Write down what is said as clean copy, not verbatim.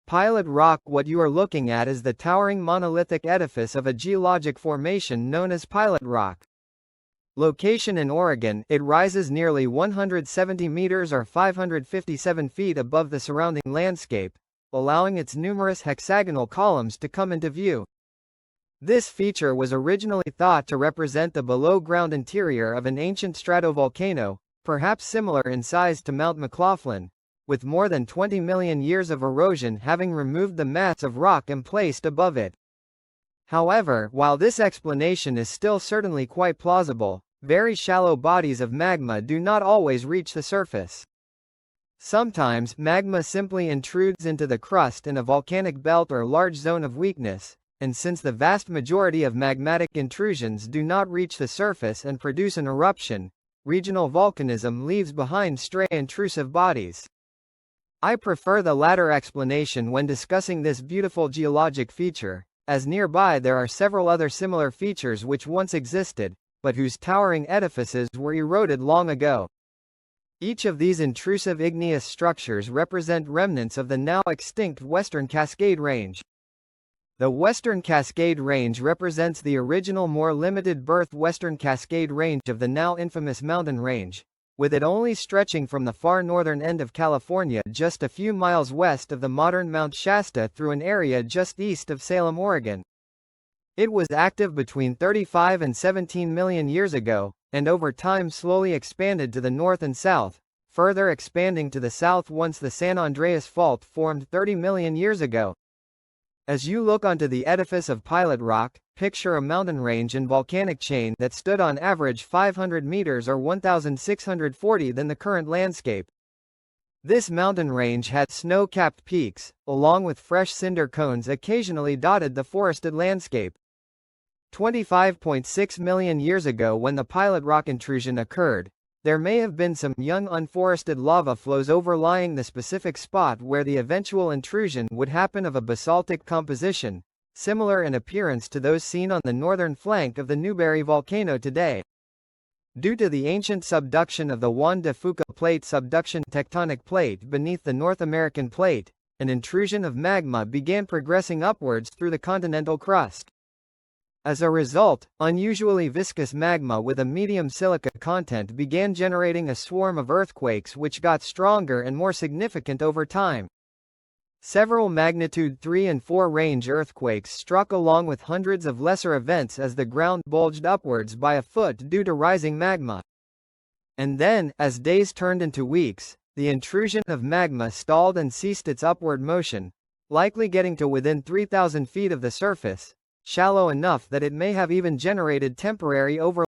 Pilot Rock. What you are looking at is the towering monolithic edifice of a geologic formation known as Pilot Rock. Location in Oregon, it rises nearly 170 meters or 557 feet above the surrounding landscape, allowing its numerous hexagonal columns to come into view. This feature was originally thought to represent the below-ground interior of an ancient stratovolcano, perhaps similar in size to Mount McLaughlin, with more than 20 million years of erosion having removed the mass of rock emplaced above it. However, while this explanation is still certainly quite plausible, very shallow bodies of magma do not always reach the surface. Sometimes, magma simply intrudes into the crust in a volcanic belt or large zone of weakness, and since the vast majority of magmatic intrusions do not reach the surface and produce an eruption, regional volcanism leaves behind stray intrusive bodies. I prefer the latter explanation when discussing this beautiful geologic feature, as nearby there are several other similar features which once existed, but whose towering edifices were eroded long ago. Each of these intrusive igneous structures represent remnants of the now extinct Western Cascade Range. The Western Cascade Range represents the original more limited birth Western Cascade Range of the now infamous mountain range, with it only stretching from the far northern end of California just a few miles west of the modern Mount Shasta through an area just east of Salem, Oregon. It was active between 35 and 17 million years ago, and over time slowly expanded to the north and south, further expanding to the south once the San Andreas Fault formed 30 million years ago. As you look onto the edifice of Pilot Rock, picture a mountain range and volcanic chain that stood on average 500 meters or 1,640 than the current landscape. This mountain range had snow-capped peaks, along with fresh cinder cones occasionally dotted the forested landscape. 25.6 million years ago when the Pilot Rock intrusion occurred, there may have been some young unforested lava flows overlying the specific spot where the eventual intrusion would happen of a basaltic composition, similar in appearance to those seen on the northern flank of the Newberry volcano today. Due to the ancient subduction of the Juan de Fuca plate subduction tectonic plate beneath the North American plate, an intrusion of magma began progressing upwards through the continental crust. As a result, unusually viscous magma with a medium silica content began generating a swarm of earthquakes which got stronger and more significant over time. Several magnitude 3 and 4 range earthquakes struck along with hundreds of lesser events as the ground bulged upwards by a foot due to rising magma. And then, as days turned into weeks, the intrusion of magma stalled and ceased its upward motion, likely getting to within 3,000 feet of the surface, shallow enough that it may have even generated temporary overload.